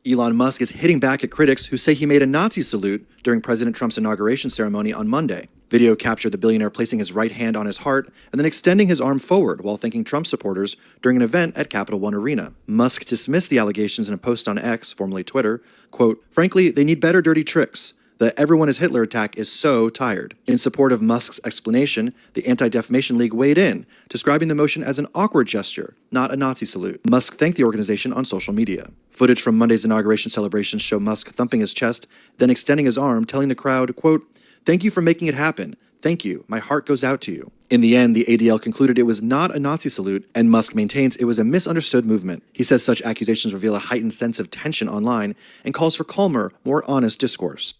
Elon Musk is hitting back at critics who say he made a Nazi salute during President Trump's inauguration ceremony on Monday. Video captured the billionaire placing his right hand on his heart and then extending his arm forward while thanking Trump supporters during an event at Capital One Arena. Musk dismissed the allegations in a post on X, formerly Twitter. Quote, "Frankly, they need better dirty tricks. The everyone is Hitler attack is so tired." In support of Musk's explanation, the Anti-Defamation League weighed in, describing the motion as an awkward gesture, not a Nazi salute. Musk thanked the organization on social media. Footage from Monday's inauguration celebrations show Musk thumping his chest, then extending his arm, telling the crowd, quote, "Thank you for making it happen. Thank you. My heart goes out to you." In the end, the ADL concluded it was not a Nazi salute, and Musk maintains it was a misunderstood movement. He says such accusations reveal a heightened sense of tension online and calls for calmer, more honest discourse.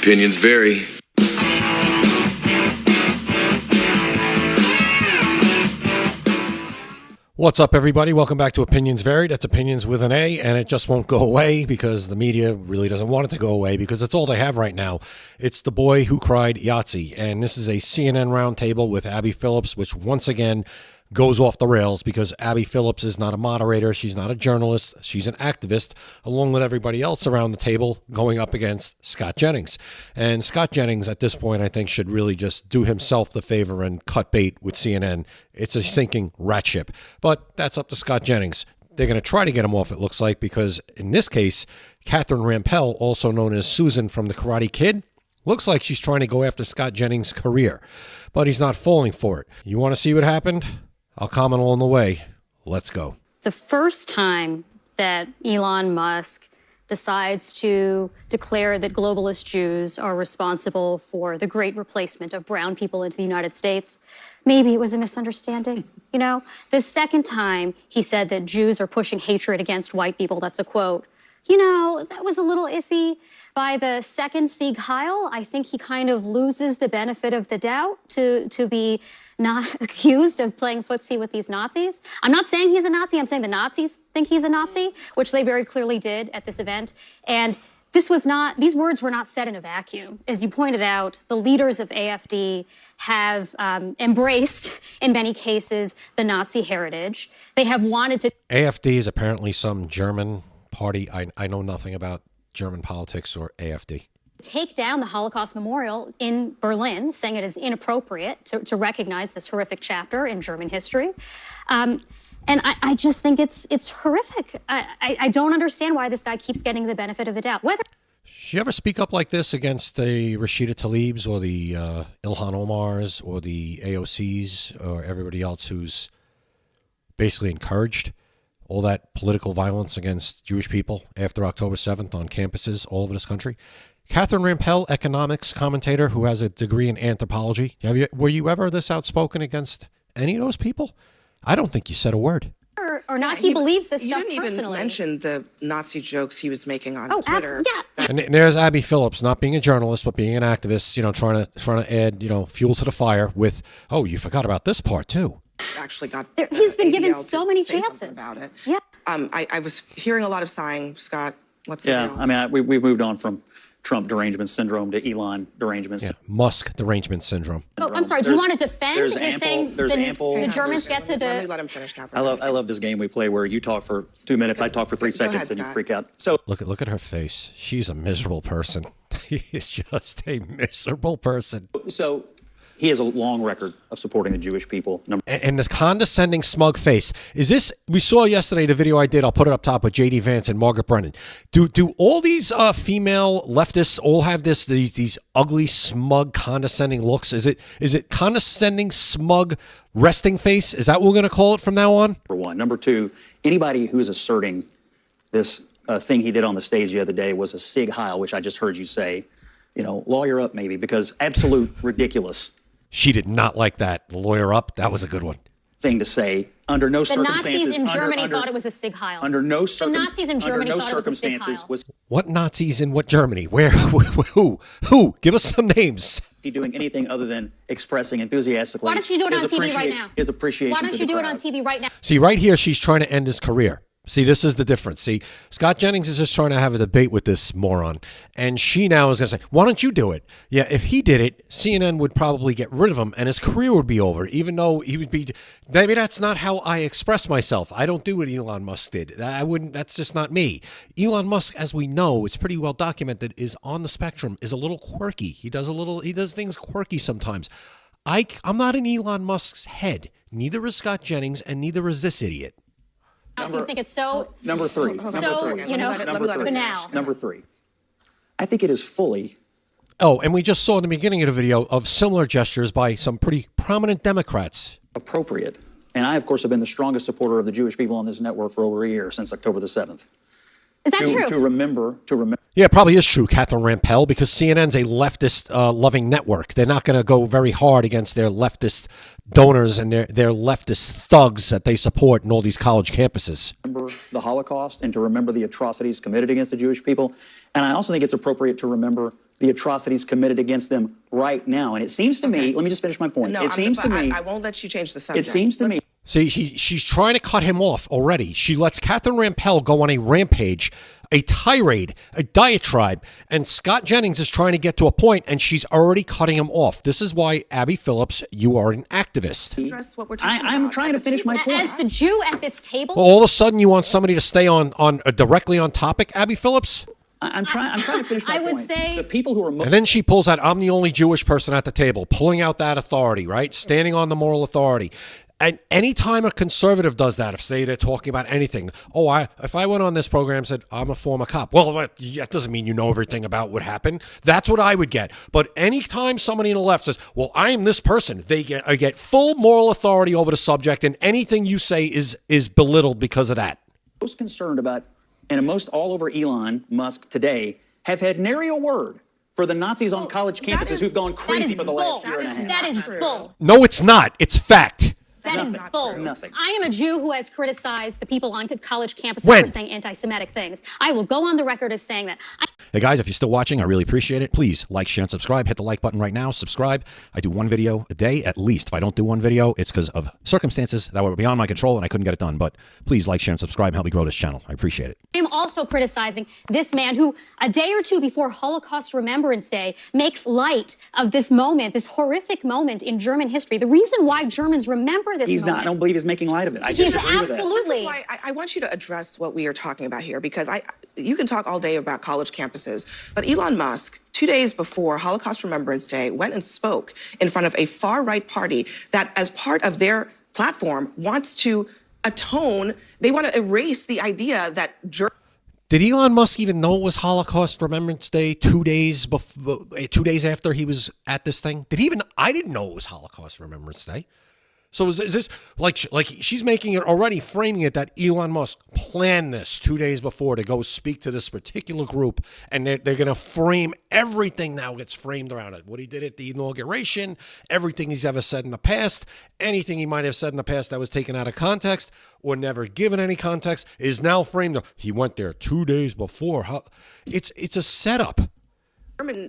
Opinions vary. What's up, everybody? Welcome back to Opinions Varied. That's Opinions with an A, and it just won't go away because the media really doesn't want it to go away because it's all they have right now. It's the boy who cried Yahtzee, and this is a CNN roundtable with Abby Phillips, which once again goes off the rails because Abby Phillips is not a moderator. She's not a journalist. She's an activist, along with everybody else around the table going up against Scott Jennings. And Scott Jennings, at this point, I think should really just do himself the favor and cut bait with CNN. It's a sinking rat ship. But that's up to Scott Jennings. They're going to try to get him off, it looks like, because in this case, Catherine Rampell, also known as Susan from the Karate Kid, looks like she's trying to go after Scott Jennings' career. But he's not falling for it. You want to see what happened? I'll comment along the way. Let's go. The first time that Elon Musk decides to declare that globalist Jews are responsible for the great replacement of brown people into the United States, maybe it was a misunderstanding, you know? The second time he said that Jews are pushing hatred against white people, that's a quote, you know, that was a little iffy. By the second 𝐃𝐨𝐧'𝐭, I think he kind of loses the benefit of the doubt to be not accused of playing footsie with these Nazis. I'm not saying he's a Nazi. I'm saying the Nazis think he's a Nazi, which they very clearly did at this event. And these words were not said in a vacuum. As you pointed out, the leaders of AfD have embraced, in many cases, the Nazi heritage. They have wanted to... AfD is apparently some German party. I know nothing about German politics or AfD. Take down the Holocaust Memorial in Berlin, saying it is inappropriate to recognize this horrific chapter in German history. And I just think it's horrific. I don't understand why this guy keeps getting the benefit of the doubt. Should you ever speak up like this against the Rashida Tlaibs or the Ilhan Omars or the AOCs or everybody else who's basically encouraged all that political violence against Jewish people after October 7th on campuses all over this country? Catherine Rampell, economics commentator who has a degree in anthropology. Were you ever this outspoken against any of those people? I don't think you said a word. Or not, he believes this stuff personally. You didn't even mention the Nazi jokes he was making on Twitter. Yeah. And there's Abby Phillips, not being a journalist, but being an activist, you know, trying to add, you know, fuel to the fire with, oh, you forgot about this part too. Actually got he's been given ADL so many say chances about it. Yeah. I was hearing a lot of sighing. Scott, what's the deal? Yeah, I mean, we've moved on from Trump derangement syndrome to Elon derangement. Yeah, Musk derangement syndrome. Oh, I'm sorry. Do you want to defend his saying the Germans get to Let me let him finish, Catherine. I love this game we play where you talk for 2 minutes, I talk for 3 seconds, ahead, and you Scott. freak out. So Look at her face. She's a miserable person. He is just a miserable person. So he has a long record of supporting the Jewish people. And this condescending, smug face. Is this, we saw yesterday the video I did, I'll put it up top with J.D. Vance and Margaret Brennan. Do all these female leftists all have these ugly, smug, condescending looks? Is it condescending, smug, resting face? Is that what we're going to call it from now on? Number one. Number two, anybody who is asserting this thing he did on the stage the other day was a 𝐃𝐨𝐽, which I just heard you say, you know, lawyer up maybe, because absolute ridiculous. She did not like that. The lawyer up, that was a good one. Thing to say under no The circumstances. Nazis in Germany thought it was a 𝐸𝐵𝐾𝐽. Under no The Nazis in Germany under no thought it was a circumstances 𝐸𝐵𝐾𝐽. was What Nazis in what Germany? Where? Who? Give us some names. he doing anything other than expressing enthusiastically. Why don't you do it on his TV right now? His appreciation. Why don't to you the do it crowd. on TV right now? See, right here, she's trying to end his career. See, this is the difference. See, Scott Jennings is just trying to have a debate with this moron. And she now is going to say, why don't you do it? Yeah, if he did it, CNN would probably get rid of him and his career would be over, even though he would be, maybe that's not how I express myself. I don't do what Elon Musk did. I wouldn't, that's just not me. Elon Musk, as we know, it's pretty well documented, is on the spectrum, is a little quirky. He does things quirky sometimes. I'm not in Elon Musk's head. Neither is Scott Jennings and neither is this idiot. If you think it's so, Number three. Hold on So, one second. you know, let me let him banal. finish. Number three. I think it is fully Oh, and we just saw in the beginning of the video of similar gestures by some pretty prominent Democrats. appropriate. And I, of course, have been the strongest supporter of the Jewish people on this network for over a year, since October the 7th. Is that true? To remember. Yeah, it probably is true, Catherine Rampell, because CNN's a leftist loving network. They're not going to go very hard against their leftist donors and their leftist thugs that they support in all these college campuses. Remember the Holocaust and to remember the atrocities committed against the Jewish people. And I also think it's appropriate to remember the atrocities committed against them right now. And it seems to me, let me just finish my point. No, It seems to me, I won't let you change the subject. it seems to me, See, she's trying to cut him off already. She lets Catherine Rampell go on a rampage, a tirade, a diatribe, and Scott Jennings is trying to get to a point, and she's already cutting him off. This is why, Abby Phillips, you are an activist. address what we're talking about. I'm trying to finish my point. As the Jew at this table, Well, all of a sudden, you want somebody to stay on directly on topic, Abby Phillips? I'm trying to finish my I point. would say- the people who are most And then she pulls out, I'm the only Jewish person at the table, pulling out that authority, right? Standing on the moral authority. And anytime a conservative does that, if say they're talking about anything, if I went on this program and said, I'm a former cop, well, that doesn't mean you know everything about what happened. That's what I would get. But anytime somebody in the left says, well, I am this person, I get full moral authority over the subject, and anything you say is belittled because of that. most concerned about, and most all over Elon Musk today, have had nary a word for the Nazis on college that campuses is- who've gone that crazy is for the bull. last year and a half. That is True. bull. No, it's not. It's fact. That is Nothing. bull. Nothing. I am a Jew who has criticized the people on college campuses When? for saying anti-Semitic things. I will go on the record as saying that. Hey guys, if you're still watching, I really appreciate it. Please like, share, and subscribe. Hit the like button right now. Subscribe. I do one video a day at least. If I don't do one video, it's because of circumstances that were beyond my control and I couldn't get it done. But please like, share, and subscribe and help me grow this channel. I appreciate it. I am also criticizing this man who, a day or two before Holocaust Remembrance Day, makes light of this moment, this horrific moment in German history. The reason why Germans remember this He's moment. not. I don't believe he's making light of it. I He's disagree with that. absolutely- This is why I want you to address what we are talking about here, because you can talk all day about college campuses, but Elon Musk, 2 days before Holocaust Remembrance Day, went and spoke in front of a far-right party that, as part of their platform, wants to atone, they want to erase the idea that Did Elon Musk even know it was Holocaust Remembrance Day 2 days before, 2 days after he was at this thing? I didn't know it was Holocaust Remembrance Day. So is this like she's making it already, framing it that Elon Musk planned this 2 days before to go speak to this particular group, and they're going to frame everything now gets framed around it. What he did at the inauguration, everything he's ever said in the past, anything he might have said in the past that was taken out of context or never given any context is now framed. He went there 2 days before. It's a setup.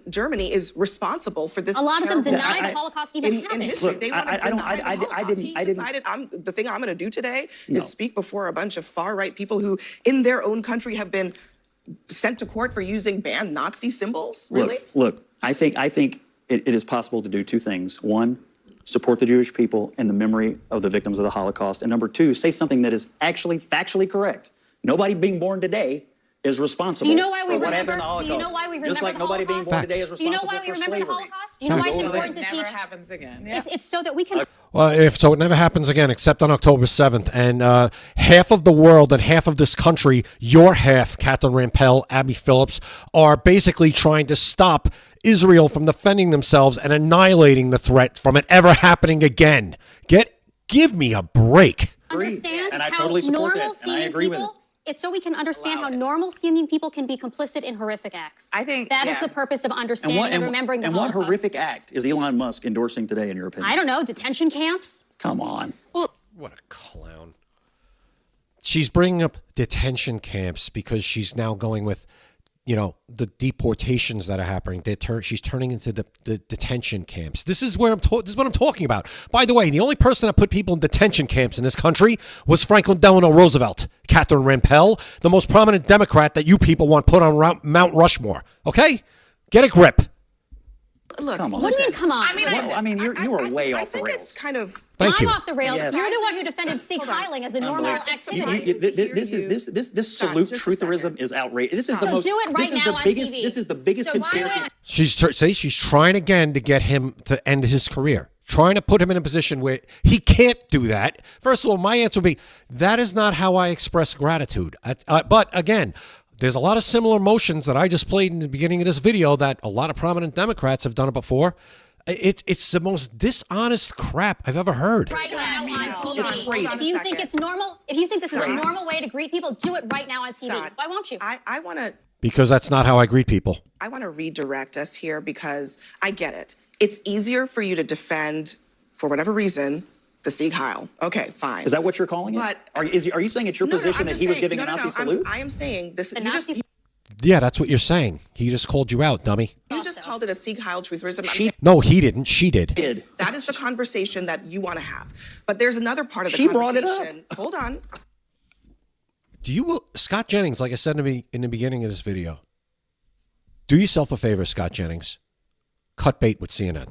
Germany is responsible for this. A lot of them terrible- deny the Holocaust even in happened. history. Look, They want to I don't- deny the I Holocaust. didn't- He I didn't- decided, the thing I'm going to do today No. is speak before a bunch of far-right people who, in their own country, have been sent to court for using banned Nazi symbols. Really? Look, I think it is possible to do two things. One, support the Jewish people and the memory of the victims of the Holocaust. And number two, say something that is actually factually correct. Nobody being born today is responsible Do you know why we for what happened in remember? the Holocaust. Do you know why we remember Just like the nobody being Holocaust? born today is Do you know responsible why we for remember the slavery. Holocaust? Do you know why it's Fact. important to Never teach? happens again. Yeah. It's so that we can. Well, so it never happens again, except on October 7th. And half of the world and half of this country, your half, Catherine Rampell, Abby Phillips, are basically trying to stop Israel from defending themselves and annihilating the threat from it ever happening again. Give me a break. Understand And I how totally support that, normal and I seeming agree with people. It's so we can understand Allow how it. normal seeming people can be complicit in horrific acts. I think, that is yeah. the purpose of understanding and remembering the and what Holocaust. horrific act is Elon Musk endorsing today, in your opinion? I don't know, detention camps. Come on. Well, What a clown. She's bringing up detention camps because she's now going with, the deportations that are happening. She's turning into the detention camps. This is what I'm talking about. By the way, the only person that put people in detention camps in this country was Franklin Delano Roosevelt, Catherine Rampell, the most prominent Democrat that you people want put on Mount Rushmore. Okay? Get a grip. Look, Come on. What do you mean, come on? You are way off the I think rails. it's kind of. Thank you. I'm off the rails. Yes. You're the one who defended 𝐃𝐶 as a normal activity. This salute trutherism is outrageous. This is the So most. do it right this is now the on biggest. TV. This is the biggest So why conspiracy. would- She's trying again to get him to end his career, trying to put him in a position where he can't do that. First of all, my answer would be, that is not how I express gratitude. But again, there's a lot of similar motions that I just played in the beginning of this video that a lot of prominent Democrats have done it before. It's the most dishonest crap I've ever heard. Right now on TV. Hold on If a you second. think it's normal, if you think this is a Scott. normal way to greet people, do it right now on TV. Scott, Why won't you? I want to. Because that's not how I greet people. I want to redirect us here because I get it. It's easier for you to defend, for whatever reason, the 𝐃𝐶. Okay, fine. Is that what you're calling it? But- Are you saying it's your position I'm that just he was saying- giving a Nazi salute? I am saying this. The You just, Nazi- Yeah, that's what you're saying. He just called you out, dummy. you just called it a 𝐃𝐶 trutherism. I'm She saying No, he didn't. She did. did. that is the conversation that you want to have. But there's another part of the She brought it conversation. up. Hold on. Scott Jennings, like I said in the beginning of this video, do yourself a favor, Scott Jennings. Cut bait with CNN.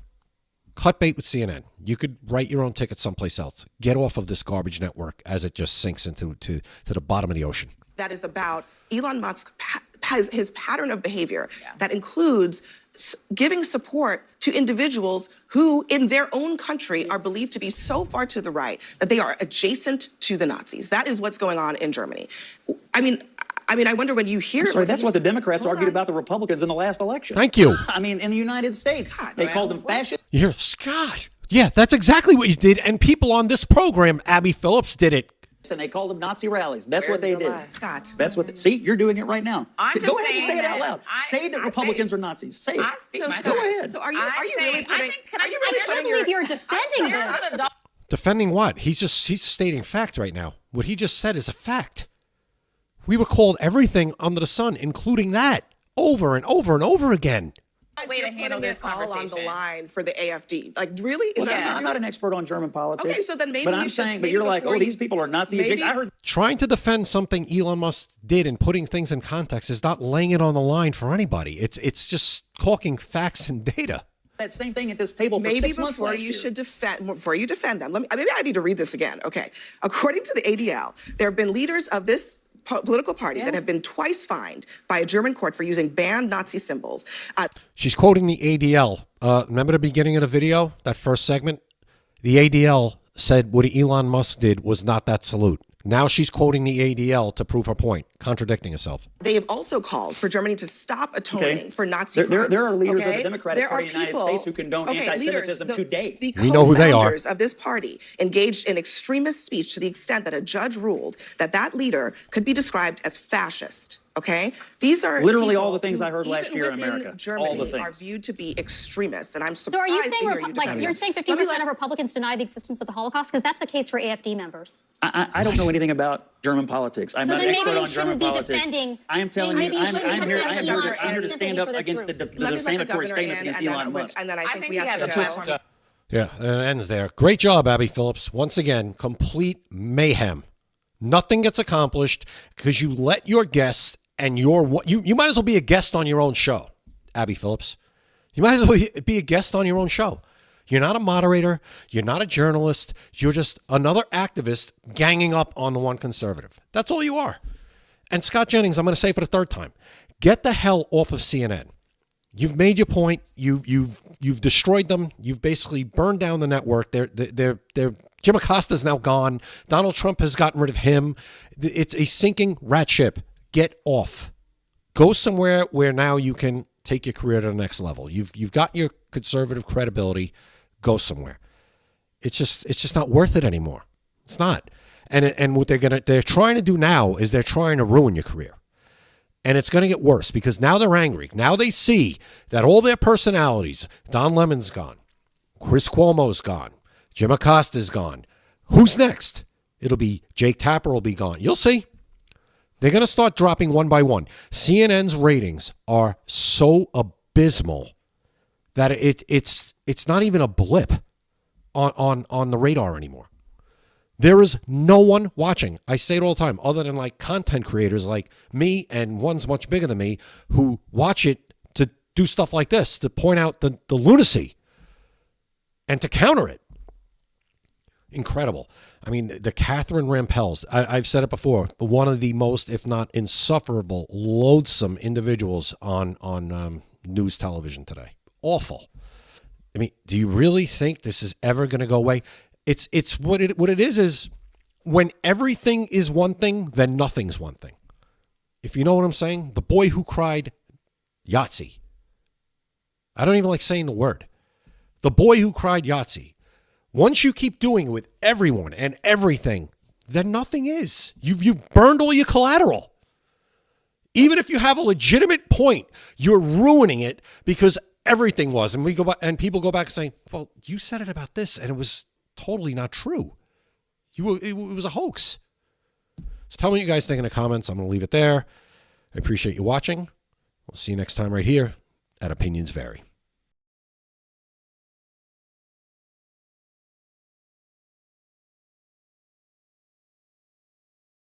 Cut bait with CNN. You could write your own ticket someplace else. Get off of this garbage network as it just sinks into to the bottom of the ocean. That is about Elon Musk has his pattern of behavior that includes giving support to individuals who in their own country are believed to be so far to the right that they are adjacent to the Nazis. That is what's going on in Germany. I mean, I wonder when you hear. Sorry, that's what the Democrats Hold argued on. about the Republicans in the last election. Thank you. In the United States, Scott, they called them fascist. You hear, Scott? Yeah, that's exactly what you did. And people on this program, Abby Phillips, did it. And they called them Nazi rallies. That's what they did. Scott. That's what. See, you're doing it right now. I'm Go just ahead and say saying it out that loud. I- Say that I Republicans say- are Nazis. Say it. I speak So my Scott, Go ahead. So are you I'm really saying- putting? I think- can I are you just really say I putting can't your? believe you're defending There's this. an adult- Defending what? He's stating fact right now. What he just said is a fact. We were called everything under the sun, including that, over and over and over again. way to handle Putting this it all on the conversation. line for the AFD. Like, really? Is that what Yeah. you're I'm not doing? an expert on German politics. Okay, so then maybe But you I'm should- saying, but maybe you're like, before oh, these people are Nazi maybe- adjacent. I heard. Trying to defend something Elon Musk did and putting things in context is not laying it on the line for anybody. It's just talking facts and data. That same thing at this table for Maybe 6 months before last you year. should defend, before you defend them. Maybe I need to read this again. Okay. According to the ADL, there have been leaders of this political party that have been twice fined by a German court for using banned Nazi symbols. She's quoting the ADL. Remember the beginning of the video, that first segment? The ADL said what Elon Musk did was not that salute. Now she's quoting the ADL to prove her point, contradicting herself. They have also called for Germany to stop atoning Okay. for Nazi crimes. There are leaders of the okay? Democratic There Party are of the United people- States who condone okay, anti-Semitism leaders, today. The We know who they are. co-founders of this party engaged in extremist speech to the extent that a judge ruled that that leader could be described as fascist. Okay, these are Literally all people the things who, I heard last even year in within America. Germany, All the things. are viewed to be extremists, and I'm So surprised are you to saying, hear you defend you're them. saying Let me 50% of Republicans deny the existence of the Holocaust? Because that's the case for AFD members. I don't know anything about German politics. I'm So not then an maybe expert you on German shouldn't be politics. defending- I am telling you, maybe you I'm shouldn't be here defending to Elon stand up Musk against the sympathy for this Let me let the defamatory governor statements in, against and then Elon Musk. and then I I think think we have he to has a go. platform. Yeah, and it ends there. Great job, Abby Phillips. Once again, complete mayhem. Nothing gets accomplished because you let your guests and you might as well be a guest on your own show, Abby Phillips. You might as well be a guest on your own show. You're not a moderator. You're not a journalist. You're just another activist ganging up on the one conservative. That's all you are. And Scott Jennings, I'm going to say for the third time, get the hell off of CNN. You've made your point. You've destroyed them. You've basically burned down the network. Jim Acosta's now gone. Donald Trump has gotten rid of him. It's a sinking rat ship. Get off. Go somewhere where now you can take your career to the next level. You've got your conservative credibility. Go somewhere. It's just not worth it anymore. It's not. And what they're trying to do now is they're trying to ruin your career. And it's going to get worse because now they're angry. Now they see that all their personalities, Don Lemon's gone, Chris Cuomo's gone, Jim Acosta's gone, Who's next? It'll be Jake Tapper will be gone. You'll see. They're going to start dropping one by one. CNN's ratings are so abysmal that it's not even a blip on the radar anymore. There is no one watching. I say it all the time, other than like content creators like me and ones much bigger than me who watch it to do stuff like this, to point out the lunacy and to counter it. Incredible. I mean, the Catherine Rampells, I've said it before, one of the most, if not insufferable, loathsome individuals on news television today. Awful. I mean, do you really think this is ever going to go away? It's what it is when everything is one thing, then nothing's one thing. If you know what I'm saying, the boy who cried Yahtzee. I don't even like saying the word. The boy who cried Yahtzee. Once you keep doing it with everyone and everything, then nothing is. You've burned all your collateral. Even if you have a legitimate point, you're ruining it because everything was. And we go back, and people go back and say, "Well, you said it about this, and it was totally not true. It was a hoax." So tell me what you guys think in the comments. I'm going to leave it there. I appreciate you watching. We'll see you next time right here at Opinions Vary.